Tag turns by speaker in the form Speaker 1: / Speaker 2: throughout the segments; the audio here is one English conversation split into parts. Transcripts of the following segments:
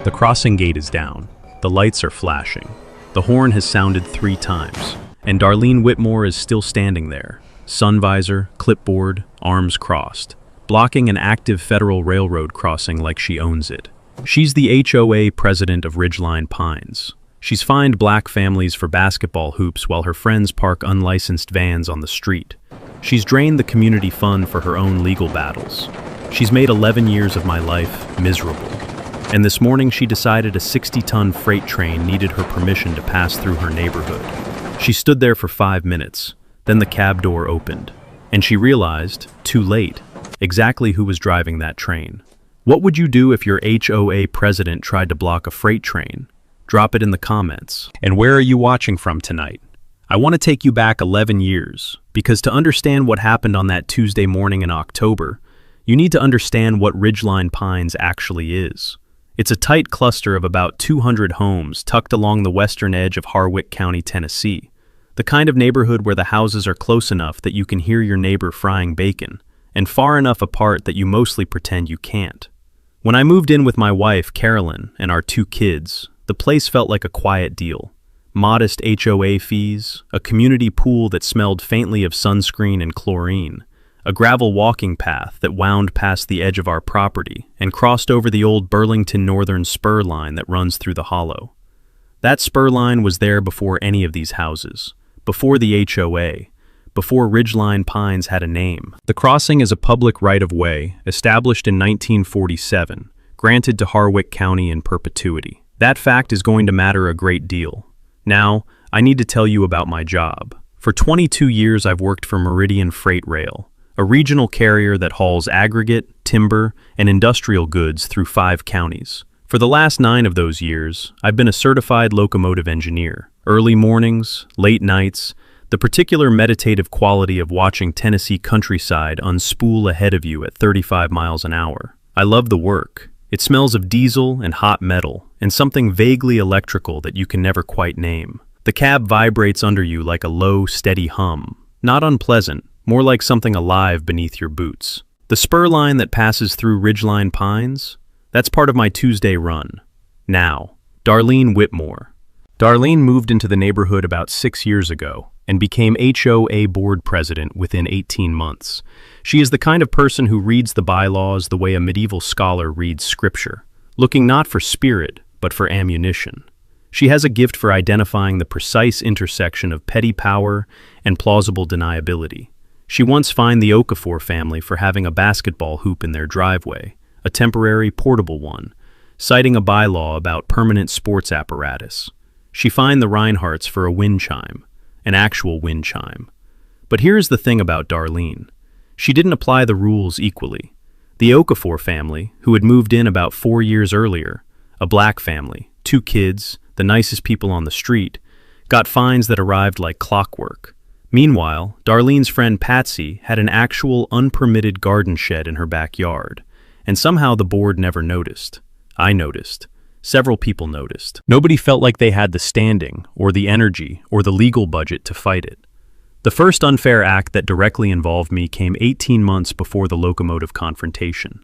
Speaker 1: The crossing gate is down. The lights are flashing. The horn has sounded 3 times. And Darlene Whitmore is still standing there, sun visor, clipboard, arms crossed, blocking an active federal railroad crossing like she owns it. She's the HOA president of Ridgeline Pines. She's fined black families for basketball hoops while her friends park unlicensed vans on the street. She's drained the community fund for her own legal battles. She's made 11 years of my life miserable. And this morning she decided a 60-ton freight train needed her permission to pass through her neighborhood. She stood there for 5 minutes, then the cab door opened, and she realized, too late, exactly who was driving that train. What would you do if your HOA president tried to block a freight train? Drop it in the comments. And where are you watching from tonight? I want to take you back 11 years, because to understand what happened on that Tuesday morning in October, you need to understand what Ridgeline Pines actually is. It's a tight cluster of about 200 homes tucked along the western edge of Harwick County, Tennessee. The kind of neighborhood where the houses are close enough that you can hear your neighbor frying bacon, and far enough apart that you mostly pretend you can't. When I moved in with my wife, Carolyn, and our 2 kids, the place felt like a quiet deal. Modest HOA fees, a community pool that smelled faintly of sunscreen and chlorine, a gravel walking path that wound past the edge of our property and crossed over the old Burlington Northern spur line that runs through the hollow. That spur line was there before any of these houses, before the HOA, before Ridgeline Pines had a name. The crossing is a public right-of-way established in 1947, granted to Harwick County in perpetuity. That fact is going to matter a great deal. Now, I need to tell you about my job. For 22 years I've worked for Meridian Freight Rail, a regional carrier that hauls aggregate, timber, and industrial goods through 5 counties. For the last 9 of those years, I've been a certified locomotive engineer. Early mornings, late nights, the particular meditative quality of watching Tennessee countryside unspool ahead of you at 35 miles an hour. I love the work. It smells of diesel and hot metal, and something vaguely electrical that you can never quite name. The cab vibrates under you like a low, steady hum. Not unpleasant, more like something alive beneath your boots. The spur line that passes through Ridgeline Pines? That's part of my Tuesday run. Now, Darlene Whitmore. Darlene moved into the neighborhood about 6 years ago and became HOA board president within 18 months. She is the kind of person who reads the bylaws the way a medieval scholar reads scripture, looking not for spirit, but for ammunition. She has a gift for identifying the precise intersection of petty power and plausible deniability. She once fined the Okafor family for having a basketball hoop in their driveway, a temporary portable one, citing a bylaw about permanent sports apparatus. She fined the Reinhardts for a wind chime, an actual wind chime. But here's the thing about Darlene. She didn't apply the rules equally. The Okafor family, who had moved in about 4 years earlier, a black family, 2 kids, the nicest people on the street, got fines that arrived like clockwork. Meanwhile, Darlene's friend Patsy had an actual unpermitted garden shed in her backyard, and somehow the board never noticed. I noticed. Several people noticed. Nobody felt like they had the standing, or the energy, or the legal budget to fight it. The first unfair act that directly involved me came 18 months before the locomotive confrontation.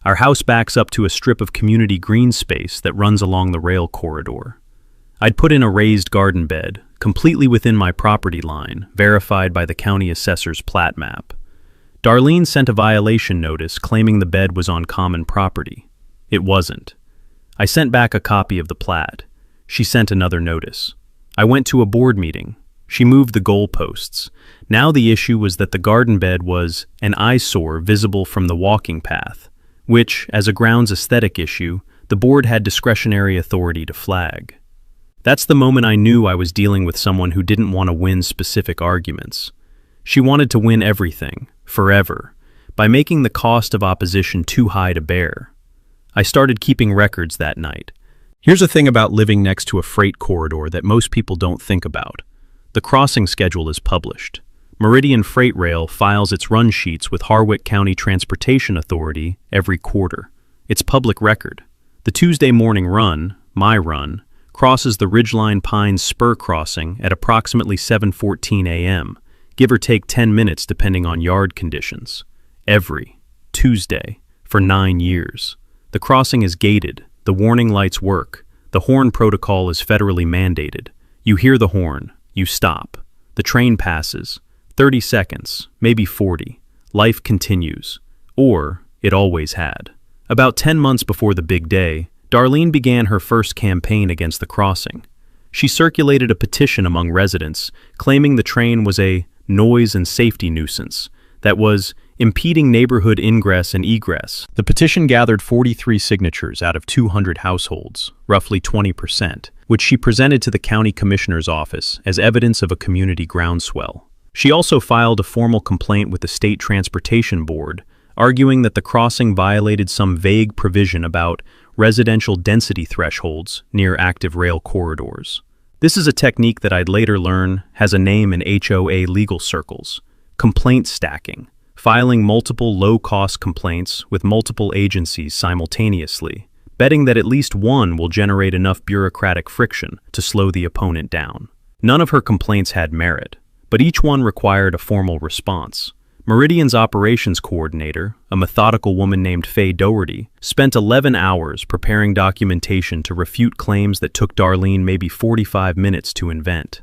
Speaker 1: Our house backs up to a strip of community green space that runs along the rail corridor. I'd put in a raised garden bed, completely within my property line, verified by the county assessor's plat map. Darlene sent a violation notice claiming the bed was on common property. It wasn't. I sent back a copy of the plat. She sent another notice. I went to a board meeting. She moved the goalposts. Now the issue was that the garden bed was an eyesore visible from the walking path, which, as a grounds aesthetic issue, the board had discretionary authority to flag. That's the moment I knew I was dealing with someone who didn't want to win specific arguments. She wanted to win everything, forever, by making the cost of opposition too high to bear. I started keeping records that night. Here's the thing about living next to a freight corridor that most people don't think about. The crossing schedule is published. Meridian Freight Rail files its run sheets with Harwick County Transportation Authority every quarter. It's public record. The Tuesday morning run, my run, crosses the Ridgeline Pines spur crossing at approximately 7:14 a.m., give or take 10 minutes depending on yard conditions. Every Tuesday for 9 years. The crossing is gated, The warning lights work. The horn protocol is federally mandated. You hear the horn. You stop. The train passes. 30 seconds, maybe 40. Life continues. Or it always had. About 10 months before the big day, Darlene began her first campaign against the crossing. She circulated a petition among residents, claiming the train was a noise and safety nuisance that was impeding neighborhood ingress and egress. The petition gathered 43 signatures out of 200 households, roughly 20%, which she presented to the county commissioner's office as evidence of a community groundswell. She also filed a formal complaint with the State Transportation Board, arguing that the crossing violated some vague provision about residential density thresholds near active rail corridors. This is a technique that I'd later learn has a name in HOA legal circles: complaint stacking, filing multiple low-cost complaints with multiple agencies simultaneously, betting that at least one will generate enough bureaucratic friction to slow the opponent down. None of her complaints had merit, but each one required a formal response. Meridian's operations coordinator, a methodical woman named Faye Doherty, spent 11 hours preparing documentation to refute claims that took Darlene maybe 45 minutes to invent.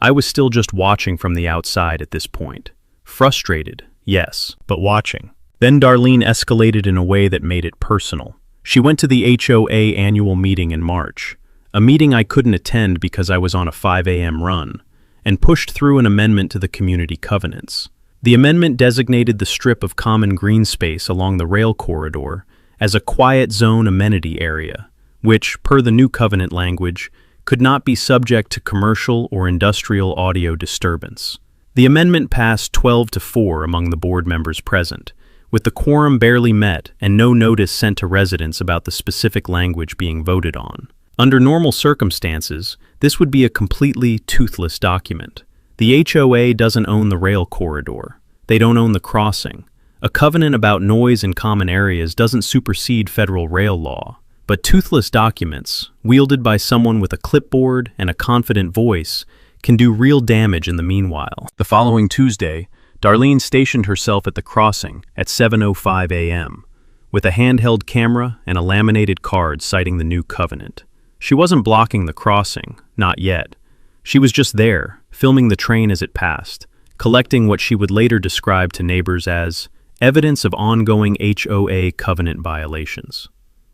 Speaker 1: I was still just watching from the outside at this point. Frustrated, yes, but watching. Then Darlene escalated in a way that made it personal. She went to the HOA annual meeting in March, a meeting I couldn't attend because I was on a 5 a.m. run, and pushed through an amendment to the community covenants. The amendment designated the strip of common green space along the rail corridor as a quiet zone amenity area, which, per the new covenant language, could not be subject to commercial or industrial audio disturbance. The amendment passed 12-4 among the board members present, with the quorum barely met and no notice sent to residents about the specific language being voted on. Under normal circumstances, this would be a completely toothless document. The HOA doesn't own the rail corridor. They don't own the crossing. A covenant about noise in common areas doesn't supersede federal rail law. But toothless documents, wielded by someone with a clipboard and a confident voice, can do real damage in the meanwhile. The following Tuesday, Darlene stationed herself at the crossing at 7:05 a.m. with a handheld camera and a laminated card citing the new covenant. She wasn't blocking the crossing, not yet. She was just there, filming the train as it passed, collecting what she would later describe to neighbors as evidence of ongoing HOA covenant violations.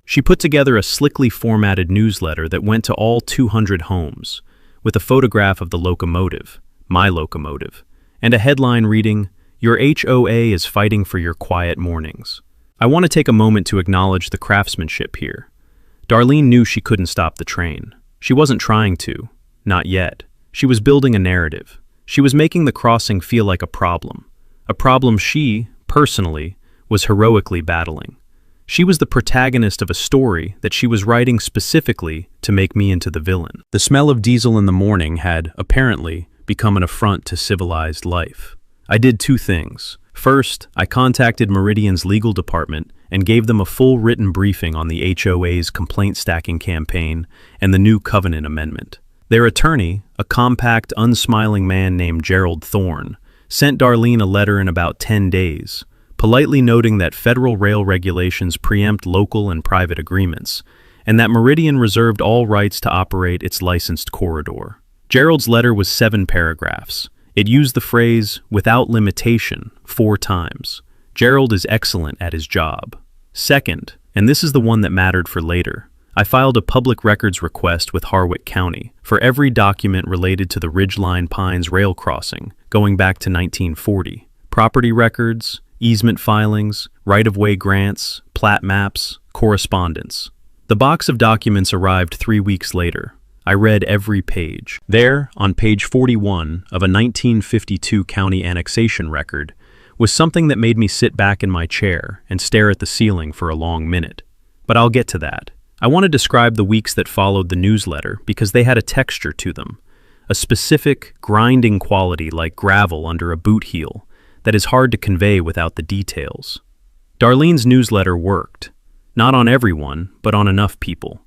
Speaker 1: She put together a slickly formatted newsletter that went to all 200 homes, with a photograph of the locomotive, my locomotive, and a headline reading, "Your HOA is fighting for your quiet mornings." I want to take a moment to acknowledge the craftsmanship here. Darlene knew she couldn't stop the train. She wasn't trying to. Not yet. She was building a narrative. She was making the crossing feel like a problem she, personally, was heroically battling. She was the protagonist of a story that she was writing specifically to make me into the villain. The smell of diesel in the morning had, apparently, become an affront to civilized life. I did two things. First, I contacted Meridian's legal department and gave them a full written briefing on the HOA's complaint stacking campaign and the new covenant amendment. Their attorney, a compact, unsmiling man named Gerald Thorne, sent Darlene a letter in about 10 days, politely noting that federal rail regulations preempt local and private agreements, and that Meridian reserved all rights to operate its licensed corridor. Gerald's letter was 7 paragraphs. It used the phrase, "without limitation," 4 times. Gerald is excellent at his job. Second, and this is the one that mattered for later, I filed a public records request with Harwick County for every document related to the Ridgeline Pines rail crossing going back to 1940. Property records, easement filings, right-of-way grants, plat maps, correspondence. The box of documents arrived 3 weeks later. I read every page. There, on page 41 of a 1952 county annexation record, was something that made me sit back in my chair and stare at the ceiling for a long minute. But I'll get to that. I want to describe the weeks that followed the newsletter because they had a texture to them, a specific, grinding quality like gravel under a boot heel that is hard to convey without the details. Darlene's newsletter worked. Not on everyone, but on enough people.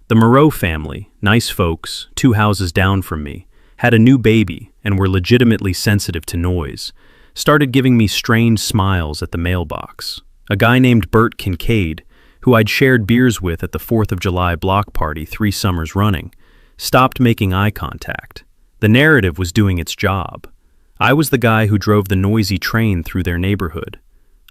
Speaker 1: The Moreau family, nice folks, 2 houses down from me, had a new baby and were legitimately sensitive to noise, started giving me strange smiles at the mailbox. A guy named Bert Kincaid, who I'd shared beers with at the 4th of July block party 3 summers running, stopped making eye contact. The narrative was doing its job. I was the guy who drove the noisy train through their neighborhood.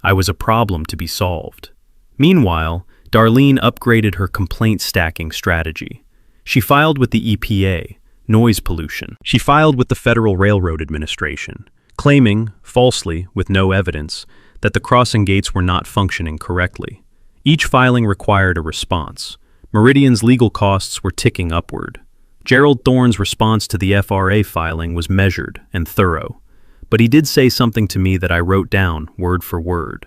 Speaker 1: I was a problem to be solved. Meanwhile, Darlene upgraded her complaint stacking strategy. She filed with the EPA, noise pollution. She filed with the Federal Railroad Administration, claiming, falsely, with no evidence, that the crossing gates were not functioning correctly. Each filing required a response. Meridian's legal costs were ticking upward. Gerald Thorne's response to the FRA filing was measured and thorough, but he did say something to me that I wrote down word for word.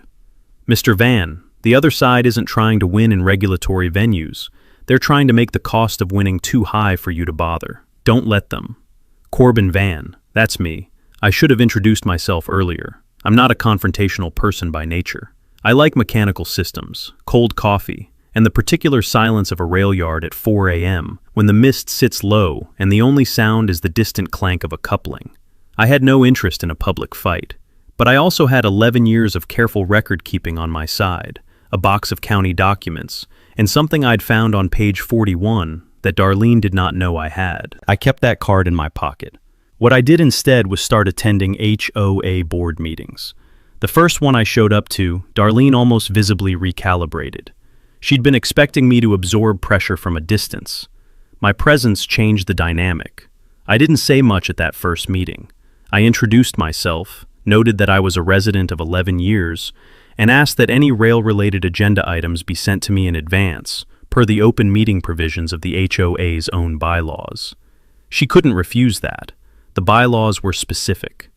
Speaker 1: "Mr. Van, the other side isn't trying to win in regulatory venues. They're trying to make the cost of winning too high for you to bother. Don't let them." Corbin Van, that's me. I should have introduced myself earlier. I'm not a confrontational person by nature. I like mechanical systems, cold coffee, and the particular silence of a rail yard at 4 a.m. when the mist sits low and the only sound is the distant clank of a coupling. I had no interest in a public fight, but I also had 11 years of careful record-keeping on my side, a box of county documents, and something I'd found on page 41 that Darlene did not know I had. I kept that card in my pocket. What I did instead was start attending HOA board meetings. The first one I showed up to, Darlene almost visibly recalibrated. She'd been expecting me to absorb pressure from a distance. My presence changed the dynamic. I didn't say much at that first meeting. I introduced myself, noted that I was a resident of 11 years, and asked that any rail-related agenda items be sent to me in advance, per the open meeting provisions of the HOA's own bylaws. She couldn't refuse that. The bylaws were specific.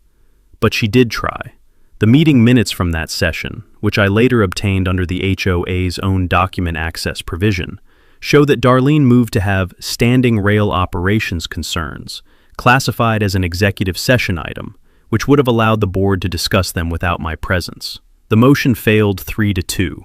Speaker 1: But she did try. The meeting minutes from that session, which I later obtained under the HOA's own document access provision, show that Darlene moved to have standing rail operations concerns, classified as an executive session item, which would have allowed the board to discuss them without my presence. The motion failed 3-2.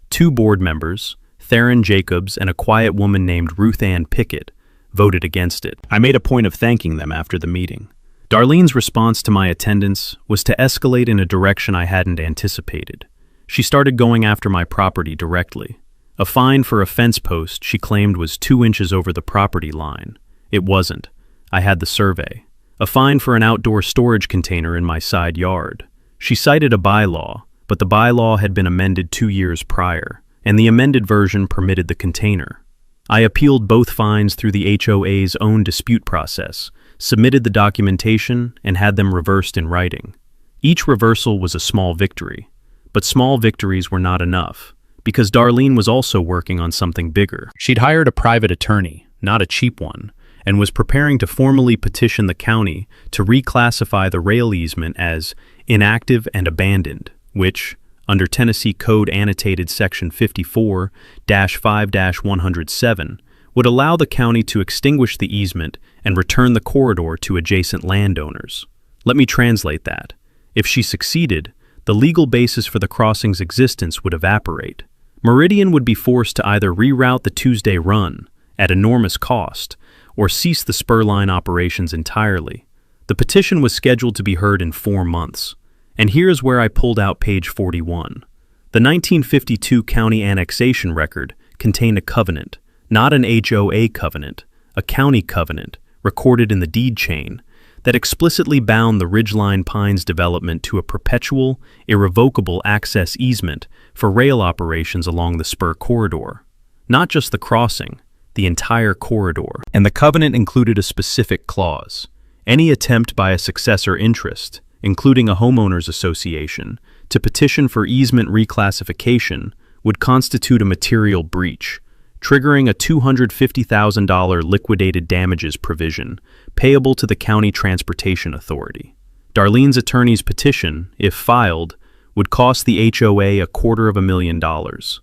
Speaker 1: 2 board members, Theron Jacobs and a quiet woman named Ruth Ann Pickett, voted against it. I made a point of thanking them after the meeting. Darlene's response to my attendance was to escalate in a direction I hadn't anticipated. She started going after my property directly. A fine for a fence post she claimed was 2 inches over the property line. It wasn't. I had the survey. A fine for an outdoor storage container in my side yard. She cited a bylaw, but the bylaw had been amended 2 years prior, and the amended version permitted the container. I appealed both fines through the HOA's own dispute process, submitted the documentation, and had them reversed in writing. Each reversal was a small victory, but small victories were not enough, because Darlene was also working on something bigger. She'd hired a private attorney, not a cheap one, and was preparing to formally petition the county to reclassify the rail easement as inactive and abandoned, which, under Tennessee Code Annotated Section 54-5-107, would allow the county to extinguish the easement and return the corridor to adjacent landowners. Let me translate that. If she succeeded, the legal basis for the crossing's existence would evaporate. Meridian would be forced to either reroute the Tuesday run, at enormous cost, or cease the spur line operations entirely. The petition was scheduled to be heard in 4 months. And here's where I pulled out page 41. The 1952 county annexation record contained a covenant, not an HOA covenant, a county covenant, recorded in the deed chain, that explicitly bound the Ridgeline Pines development to a perpetual, irrevocable access easement for rail operations along the spur corridor. Not just the crossing, the entire corridor. And the covenant included a specific clause. Any attempt by a successor interest, including a homeowners association, to petition for easement reclassification would constitute a material breach, triggering a $250,000 liquidated damages provision payable to the County Transportation Authority. Darlene's attorney's petition, if filed, would cost the HOA $250,000.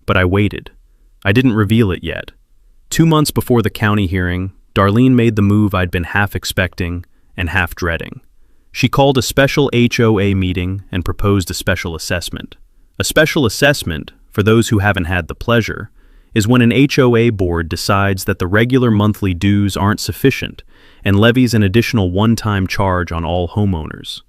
Speaker 1: But I waited. I didn't reveal it yet. 2 months before the county hearing, Darlene made the move I'd been half expecting and half dreading. She called a special HOA meeting and proposed a special assessment. A special assessment, for those who haven't had the pleasure, is when an HOA board decides that the regular monthly dues aren't sufficient and levies an additional one-time charge on all homeowners.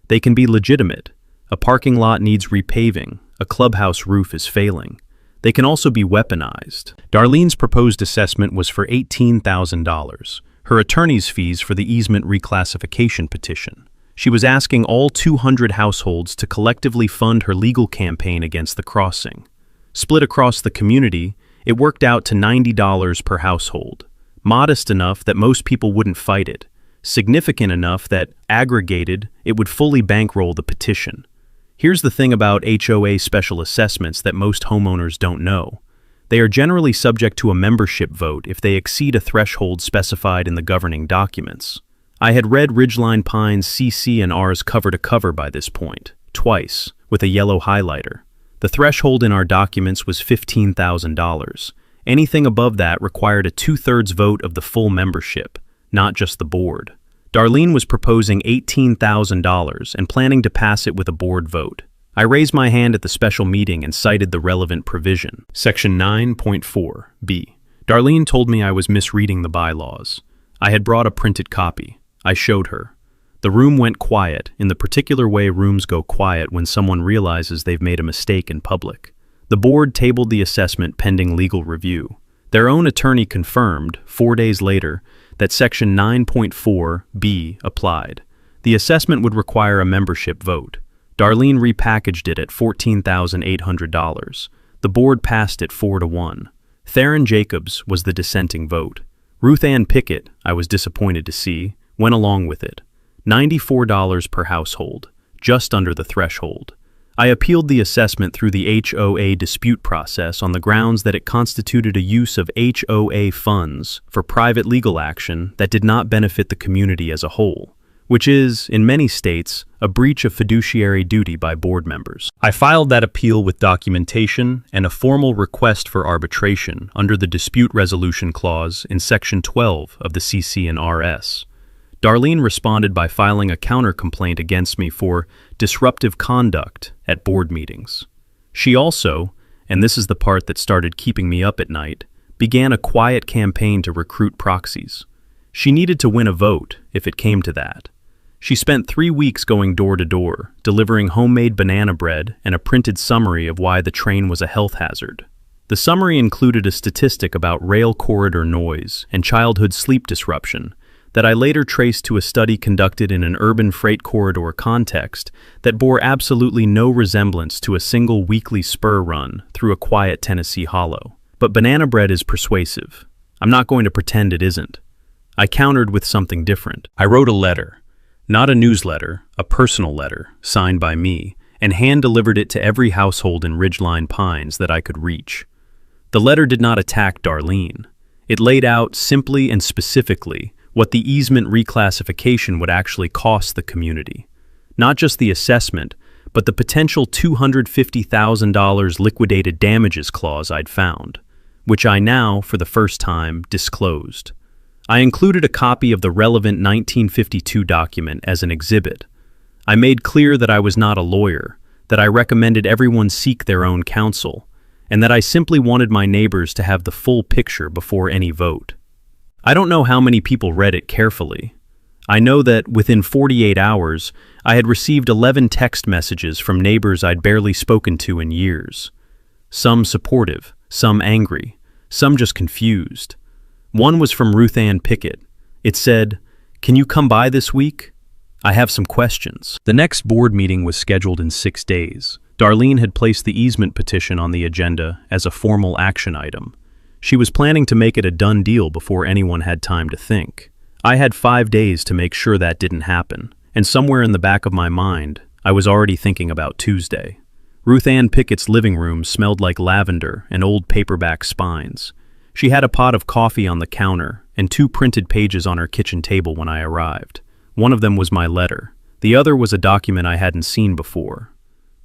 Speaker 1: They can be legitimate. A parking lot needs repaving, a clubhouse roof is failing. They can also be weaponized. Darlene's proposed assessment was for $18,000, her attorney's fees for the easement reclassification petition. She was asking all 200 households to collectively fund her legal campaign against the crossing. Split across the community, it worked out to $90 per household. Modest enough that most people wouldn't fight it. Significant enough that, aggregated, it would fully bankroll the petition. Here's the thing about HOA special assessments that most homeowners don't know. They are generally subject to a membership vote if they exceed a threshold specified in the governing documents. I had read Ridgeline Pines CC&R's cover to cover by this point, twice, with a yellow highlighter. The threshold in our documents was $15,000. Anything above that required a 2/3 vote of the full membership, not just the board. Darlene was proposing $18,000 and planning to pass it with a board vote. I raised my hand at the special meeting and cited the relevant provision. Section 9.4b. Darlene told me I was misreading the bylaws. I had brought a printed copy. I showed her. The room went quiet, in the particular way rooms go quiet when someone realizes they've made a mistake in public. The board tabled the assessment pending legal review. Their own attorney confirmed, 4 days later, that Section 9.4b applied. The assessment would require a membership vote. Darlene repackaged it at $14,800. The board passed it 4-1. Theron Jacobs was the dissenting vote. Ruth Ann Pickett, I was disappointed to see, went along with it. $94 per household, just under the threshold. I appealed the assessment through the HOA dispute process on the grounds that it constituted a use of HOA funds for private legal action that did not benefit the community as a whole, which is, in many states, a breach of fiduciary duty by board members. I filed that appeal with documentation and a formal request for arbitration under the dispute resolution clause in Section 12 of the CC&RS. Darlene responded by filing a counter-complaint against me for disruptive conduct at board meetings. She also, and this is the part that started keeping me up at night, began a quiet campaign to recruit proxies. She needed to win a vote, if it came to that. She spent 3 weeks going door to door, delivering homemade banana bread and a printed summary of why the train was a health hazard. The summary included a statistic about rail corridor noise and childhood sleep disruption that I later traced to a study conducted in an urban freight corridor context that bore absolutely no resemblance to a single weekly spur run through a quiet Tennessee hollow. But banana bread is persuasive. I'm not going to pretend it isn't. I countered with something different. I wrote a letter, not a newsletter, a personal letter, signed by me, and hand-delivered it to every household in Ridgeline Pines that I could reach. The letter did not attack Darlene. It laid out, simply and specifically, what the easement reclassification would actually cost the community. Not just the assessment, but the potential $250,000 liquidated damages clause I'd found, which I now, for the first time, disclosed. I included a copy of the relevant 1952 document as an exhibit. I made clear that I was not a lawyer, that I recommended everyone seek their own counsel, and that I simply wanted my neighbors to have the full picture before any vote. I don't know how many people read it carefully. I know that within 48 hours, I had received 11 text messages from neighbors I'd barely spoken to in years. Some supportive, some angry, some just confused. One was from Ruth Ann Pickett. It said, "Can you come by this week? I have some questions." The next board meeting was scheduled in 6 days. Darlene had placed the easement petition on the agenda as a formal action item. She was planning to make it a done deal before anyone had time to think. I had 5 days to make sure that didn't happen, and somewhere in the back of my mind, I was already thinking about Tuesday. Ruth Ann Pickett's living room smelled like lavender and old paperback spines. She had a pot of coffee on the counter and 2 printed pages on her kitchen table when I arrived. One of them was my letter. The other was a document I hadn't seen before.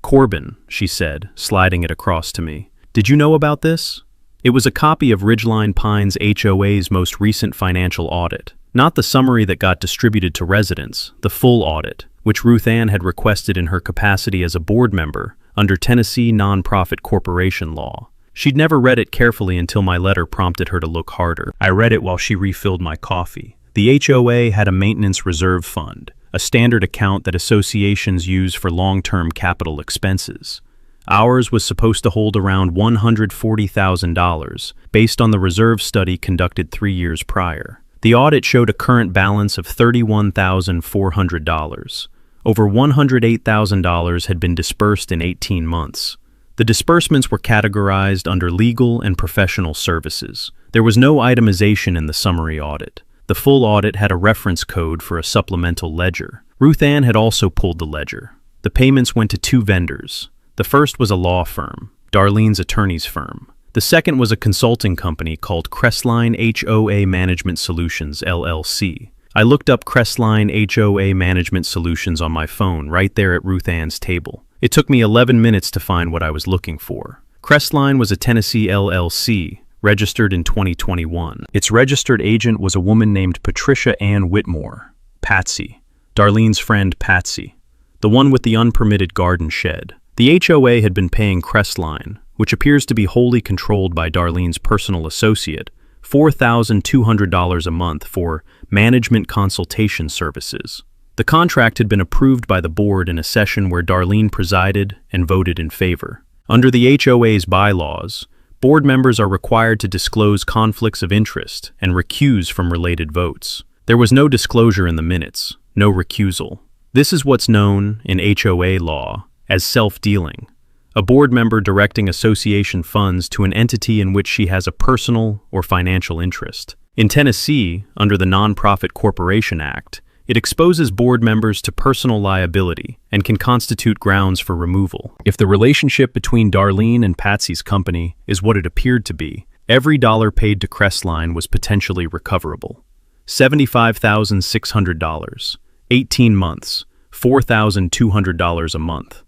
Speaker 1: "Corbin," she said, sliding it across to me. "Did you know about this?" It was a copy of Ridgeline Pines HOA's most recent financial audit. Not the summary that got distributed to residents, the full audit, which Ruth Ann had requested in her capacity as a board member under Tennessee nonprofit corporation law. She'd never read it carefully until my letter prompted her to look harder. I read it while she refilled my coffee. The HOA had a maintenance reserve fund, a standard account that associations use for long-term capital expenses. Ours was supposed to hold around $140,000, based on the reserve study conducted 3 years prior. The audit showed a current balance of $31,400. Over $108,000 had been dispersed in 18 months. The disbursements were categorized under legal and professional services. There was no itemization in the summary audit. The full audit had a reference code for a supplemental ledger. Ruth Ann had also pulled the ledger. The payments went to 2 vendors. The first was a law firm, Darlene's attorney's firm. The second was a consulting company called Crestline HOA Management Solutions, LLC. I looked up Crestline HOA Management Solutions on my phone right there at Ruth Ann's table. It took me 11 minutes to find what I was looking for. Crestline was a Tennessee LLC, registered in 2021. Its registered agent was a woman named Patricia Ann Whitmore, Patsy, Darlene's friend Patsy, the one with the unpermitted garden shed. The HOA had been paying Crestline, which appears to be wholly controlled by Darlene's personal associate, $4,200 a month for management consultation services. The contract had been approved by the board in a session where Darlene presided and voted in favor. Under the HOA's bylaws, board members are required to disclose conflicts of interest and recuse from related votes. There was no disclosure in the minutes, no recusal. This is what's known in HOA law as self-dealing, a board member directing association funds to an entity in which she has a personal or financial interest. In Tennessee, under the Nonprofit Corporation Act, it exposes board members to personal liability and can constitute grounds for removal. If the relationship between Darlene and Patsy's company is what it appeared to be, every dollar paid to Crestline was potentially recoverable. $75,600, 18 months, $4,200 a month.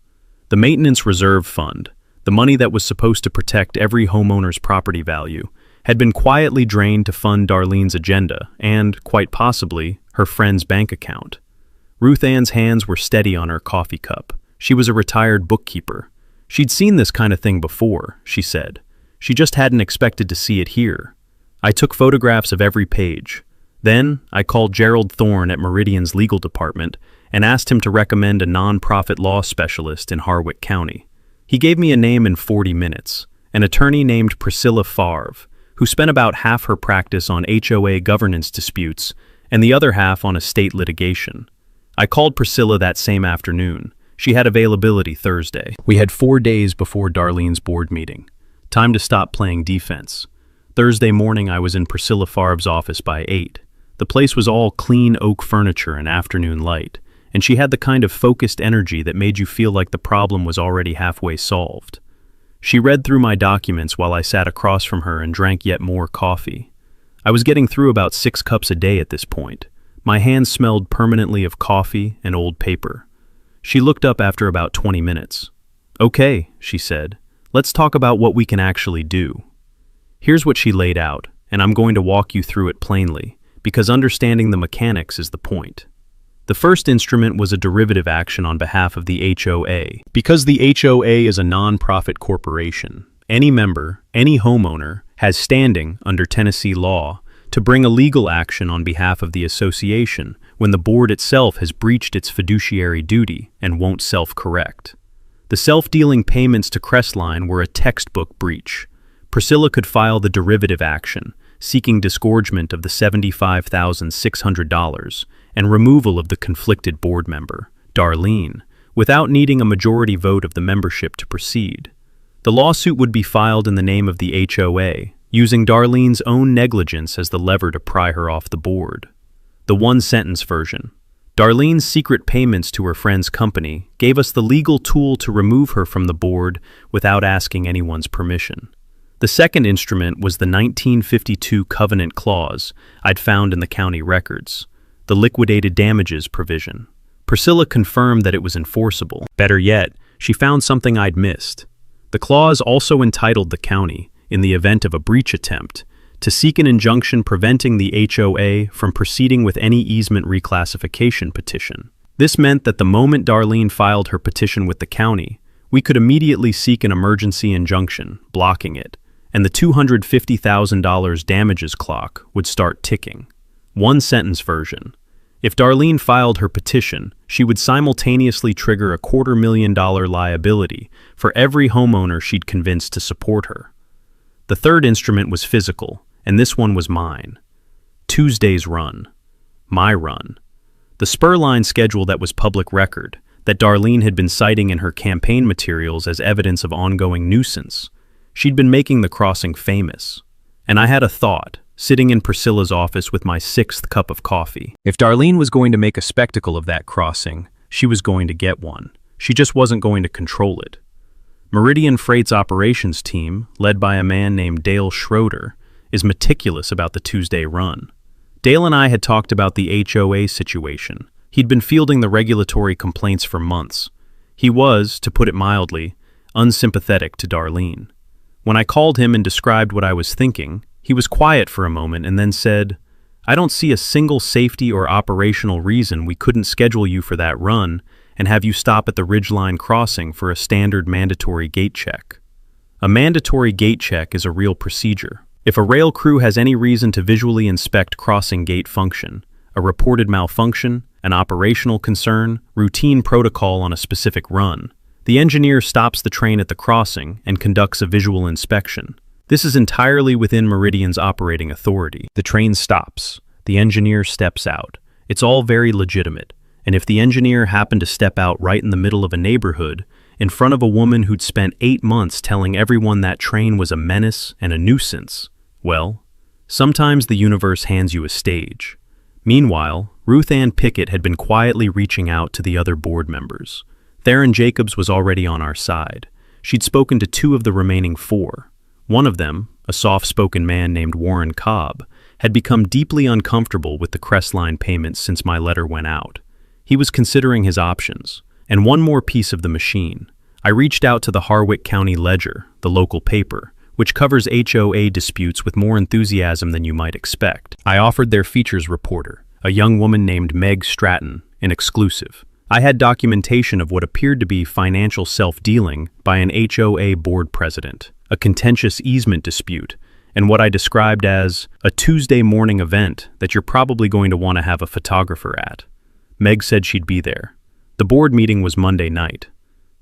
Speaker 1: The Maintenance Reserve Fund, the money that was supposed to protect every homeowner's property value, had been quietly drained to fund Darlene's agenda and, quite possibly, her friend's bank account. Ruth Ann's hands were steady on her coffee cup. She was a retired bookkeeper. She'd seen this kind of thing before, she said. She just hadn't expected to see it here. I took photographs of every page. Then, I called Gerald Thorne at Meridian's legal department and asked him to recommend a non-profit law specialist in Harwick County. He gave me a name in 40 minutes, an attorney named Priscilla Favre, who spent about half her practice on HOA governance disputes and the other half on estate litigation. I called Priscilla that same afternoon. She had availability Thursday. We had 4 days before Darlene's board meeting. Time to stop playing defense. Thursday morning I was in Priscilla Favre's office by 8. The place was all clean oak furniture and afternoon light, and she had the kind of focused energy that made you feel like the problem was already halfway solved. She read through my documents while I sat across from her and drank yet more coffee. I was getting through about 6 cups a day at this point. My hands smelled permanently of coffee and old paper. She looked up after about 20 minutes. "Okay," she said, "let's talk about what we can actually do." Here's what she laid out, and I'm going to walk you through it plainly, because understanding the mechanics is the point. The first instrument was a derivative action on behalf of the HOA. Because the HOA is a non-profit corporation, any member, any homeowner, has standing, under Tennessee law, to bring a legal action on behalf of the association when the board itself has breached its fiduciary duty and won't self-correct. The self-dealing payments to Crestline were a textbook breach. Priscilla could file the derivative action, seeking disgorgement of the $75,600 and removal of the conflicted board member, Darlene, without needing a majority vote of the membership to proceed. The lawsuit would be filed in the name of the HOA, using Darlene's own negligence as the lever to pry her off the board. The one-sentence version. Darlene's secret payments to her friend's company gave us the legal tool to remove her from the board without asking anyone's permission. The second instrument was the 1952 covenant clause I'd found in the county records, the liquidated damages provision. Priscilla confirmed that it was enforceable. Better yet, she found something I'd missed. The clause also entitled the county, in the event of a breach attempt, to seek an injunction preventing the HOA from proceeding with any easement reclassification petition. This meant that the moment Darlene filed her petition with the county, we could immediately seek an emergency injunction, blocking it, and the $250,000 damages clock would start ticking. One-sentence version. If Darlene filed her petition, she would simultaneously trigger a $250,000 liability for every homeowner she'd convinced to support her. The third instrument was physical, and this one was mine. Tuesday's run. My run. The spur-line schedule that was public record, that Darlene had been citing in her campaign materials as evidence of ongoing nuisance. She'd been making the crossing famous. And I had a thought, sitting in Priscilla's office with my 6th cup of coffee. If Darlene was going to make a spectacle of that crossing, she was going to get one. She just wasn't going to control it. Meridian Freight's operations team, led by a man named Dale Schroeder, is meticulous about the Tuesday run. Dale and I had talked about the HOA situation. He'd been fielding the regulatory complaints for months. He was, to put it mildly, unsympathetic to Darlene. When I called him and described what I was thinking, he was quiet for a moment and then said, "I don't see a single safety or operational reason we couldn't schedule you for that run and have you stop at the Ridgeline crossing for a standard mandatory gate check." A mandatory gate check is a real procedure. If a rail crew has any reason to visually inspect crossing gate function, a reported malfunction, an operational concern, routine protocol on a specific run, the engineer stops the train at the crossing and conducts a visual inspection. This is entirely within Meridian's operating authority. The train stops. The engineer steps out. It's all very legitimate. And if the engineer happened to step out right in the middle of a neighborhood, in front of a woman who'd spent 8 months telling everyone that train was a menace and a nuisance, well, sometimes the universe hands you a stage. Meanwhile, Ruth Ann Pickett had been quietly reaching out to the other board members. Theron Jacobs was already on our side. She'd spoken to 2 of the remaining 4. One of them, a soft-spoken man named Warren Cobb, had become deeply uncomfortable with the Crestline payments since my letter went out. He was considering his options. And one more piece of the machine. I reached out to the Harwick County Ledger, the local paper, which covers HOA disputes with more enthusiasm than you might expect. I offered their features reporter, a young woman named Meg Stratton, an exclusive. I had documentation of what appeared to be financial self-dealing by an HOA board president, a contentious easement dispute, and what I described as a Tuesday morning event that you're probably going to want to have a photographer at. Meg said she'd be there. The board meeting was Monday night.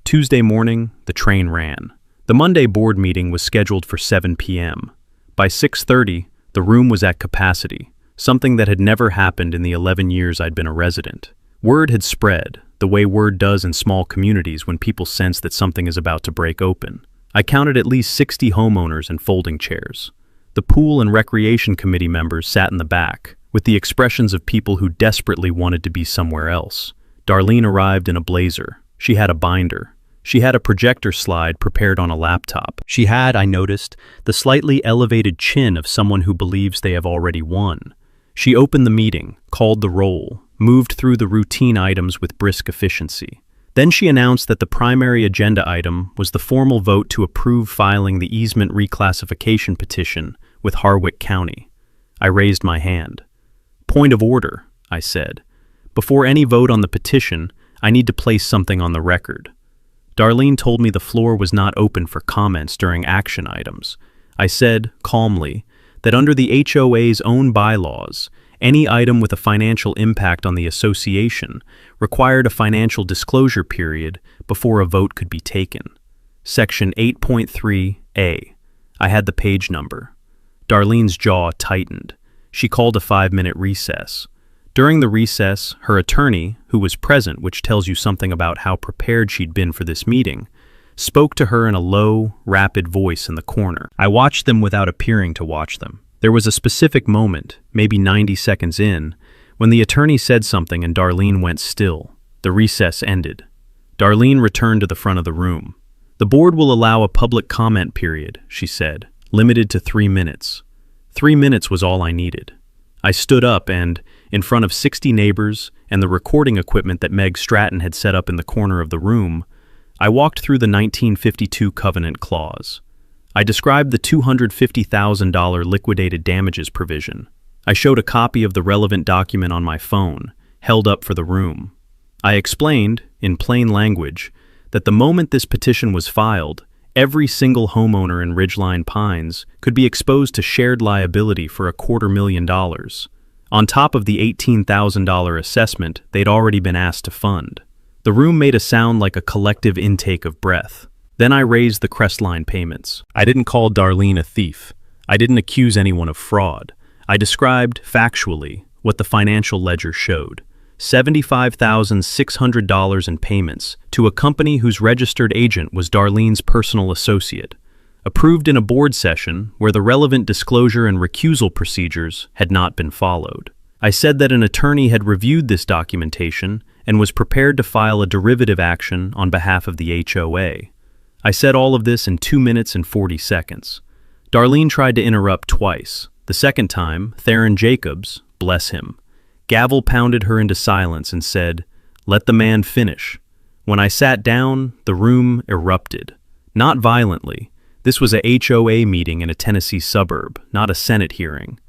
Speaker 1: Tuesday morning, the train ran. The Monday board meeting was scheduled for 7 p.m. By 6:30, the room was at capacity, something that had never happened in the 11 years I'd been a resident. Word had spread, the way word does in small communities when people sense that something is about to break open. I counted at least 60 homeowners and folding chairs. The pool and recreation committee members sat in the back, with the expressions of people who desperately wanted to be somewhere else. Darlene arrived in a blazer. She had a binder. She had a projector slide prepared on a laptop. She had, I noticed, the slightly elevated chin of someone who believes they have already won. She opened the meeting, called the roll, moved through the routine items with brisk efficiency. Then she announced that the primary agenda item was the formal vote to approve filing the easement reclassification petition with Harwick County. I raised my hand. "Point of order," I said. "Before any vote on the petition, I need to place something on the record." Darlene told me the floor was not open for comments during action items. I said, calmly, that under the HOA's own bylaws, any item with a financial impact on the association required a financial disclosure period before a vote could be taken. Section 8.3a. I had the page number. Darlene's jaw tightened. She called a 5-minute recess. During the recess, her attorney, who was present, which tells you something about how prepared she'd been for this meeting, spoke to her in a low, rapid voice in the corner. I watched them without appearing to watch them. There was a specific moment, maybe 90 seconds in, when the attorney said something and Darlene went still. The recess ended. Darlene returned to the front of the room. "The board will allow a public comment period," she said, "limited to 3 minutes. 3 minutes was all I needed." I stood up and, in front of 60 neighbors and the recording equipment that Meg Stratton had set up in the corner of the room, I walked through the 1952 covenant clause. I described the $250,000 liquidated damages provision. I showed a copy of the relevant document on my phone, held up for the room. I explained, in plain language, that the moment this petition was filed, every single homeowner in Ridgeline Pines could be exposed to shared liability for $250,000. on top of the $18,000 assessment they'd already been asked to fund. The room made a sound like a collective intake of breath. Then I raised the Crestline payments. I didn't call Darlene a thief. I didn't accuse anyone of fraud. I described, factually, what the financial ledger showed. $75,600 in payments to a company whose registered agent was Darlene's personal associate, approved in a board session where the relevant disclosure and recusal procedures had not been followed. I said that an attorney had reviewed this documentation and was prepared to file a derivative action on behalf of the HOA. I said all of this in 2 minutes and 40 seconds. Darlene tried to interrupt twice. The second time, Theron Jacobs, bless him, gavel pounded her into silence and said, "Let the man finish." When I sat down, the room erupted. Not violently. This was a HOA meeting in a Tennessee suburb, not a Senate hearing,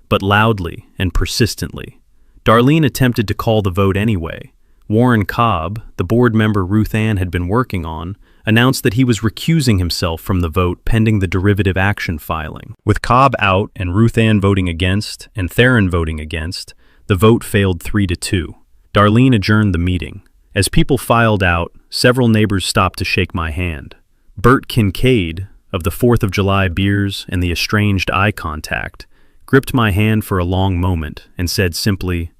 Speaker 1: but loudly and persistently. Darlene attempted to call the vote anyway. Warren Cobb, the board member Ruth Ann had been working on, announced that he was recusing himself from the vote pending the derivative action filing. With Cobb out and Ruth Ann voting against and Theron voting against, the vote failed 3-2. Darlene adjourned the meeting. As people filed out, several neighbors stopped to shake my hand. Bert Kincaid, of the 4th of July beers and the estranged eye contact, gripped my hand for a long moment and said simply,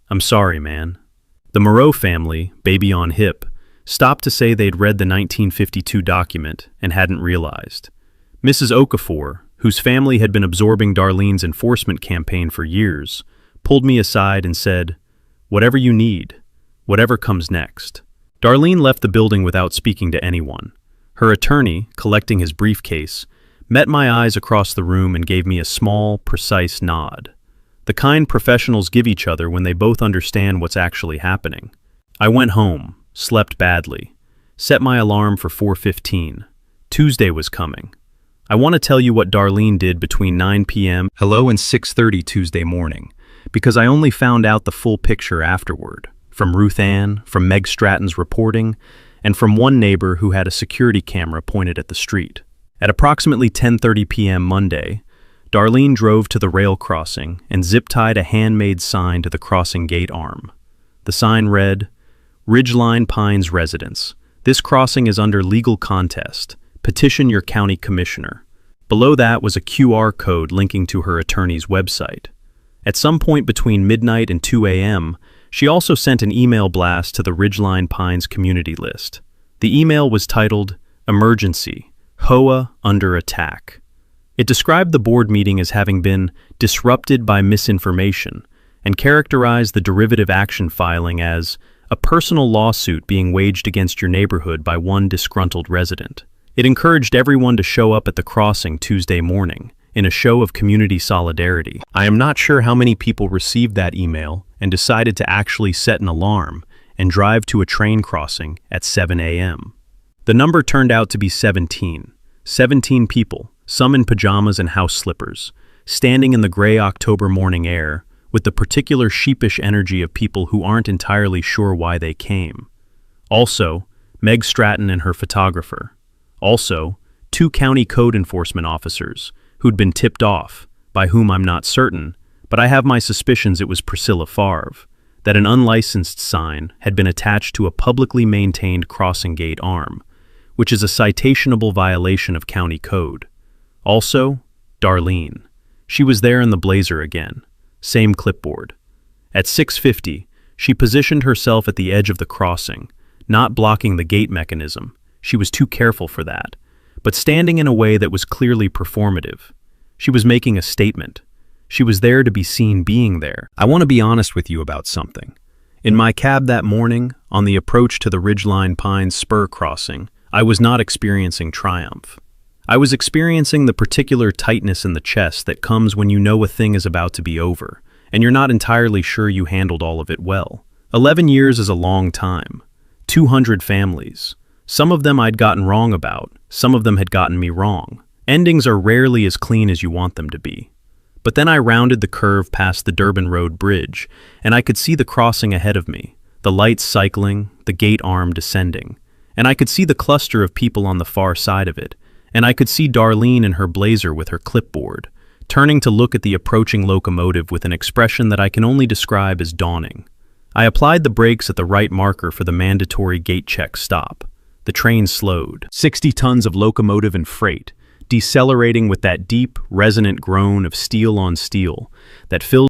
Speaker 1: "I'm sorry, man." The Moreau family, baby on hip, stopped to say they'd read the 1952 document and hadn't realized. Mrs. Okafor, whose family had been absorbing Darlene's enforcement campaign for years, pulled me aside and said, "Whatever you need, whatever comes next." Darlene left the building without speaking to anyone. Her attorney, collecting his briefcase, met my eyes across the room and gave me a small, precise nod. The kind professionals give each other when they both understand what's actually happening. I went home, slept badly, set my alarm for 4:15. Tuesday was coming. I want to tell you what Darlene did between 9 p.m. and 6:30 Tuesday morning, because I only found out the full picture afterward, from Ruth Ann, from Meg Stratton's reporting, and from one neighbor who had a security camera pointed at the street. At approximately 10:30 p.m. Monday, Darlene drove to the rail crossing and zip-tied a handmade sign to the crossing gate arm. The sign read, "Ridgeline Pines Residence. This crossing is under legal contest. Petition your county commissioner." Below that was a QR code linking to her attorney's website. At some point between midnight and 2 a.m., she also sent an email blast to the Ridgeline Pines community list. The email was titled, "Emergency, HOA under attack." It described the board meeting as having been disrupted by misinformation and characterized the derivative action filing as a personal lawsuit being waged against your neighborhood by one disgruntled resident. It encouraged everyone to show up at the crossing Tuesday morning in a show of community solidarity. I am not sure how many people received that email and decided to actually set an alarm and drive to a train crossing at 7 a.m. The number turned out to be 17. 17 people, some in pajamas and house slippers, standing in the gray October morning air with the particular sheepish energy of people who aren't entirely sure why they came. Also, Meg Stratton and her photographer. Also, 2 county code enforcement officers who'd been tipped off, by whom I'm not certain, but I have my suspicions it was Priscilla Favre, that an unlicensed sign had been attached to a publicly maintained crossing gate arm, which is a citationable violation of county code. Also, Darlene. She was there in the blazer again. Same clipboard. At 6:50, she positioned herself at the edge of the crossing, not blocking the gate mechanism. She was too careful for that, but standing in a way that was clearly performative. She was making a statement. She was there to be seen being there. I want to be honest with you about something. In my cab that morning, on the approach to the Ridgeline Pines spur crossing, I was not experiencing triumph. I was experiencing the particular tightness in the chest that comes when you know a thing is about to be over, and you're not entirely sure you handled all of it well. 11 years is a long time. 200 families. Some of them I'd gotten wrong about, some of them had gotten me wrong. Endings are rarely as clean as you want them to be. But then I rounded the curve past the Durban Road Bridge, and I could see the crossing ahead of me, the lights cycling, the gate arm descending, and I could see the cluster of people on the far side of it, and I could see Darlene in her blazer with her clipboard, turning to look at the approaching locomotive with an expression that I can only describe as dawning. I applied the brakes at the right marker for the mandatory gate check stop. The train slowed. 60 tons of locomotive and freight, decelerating with that deep, resonant groan of steel on steel that filled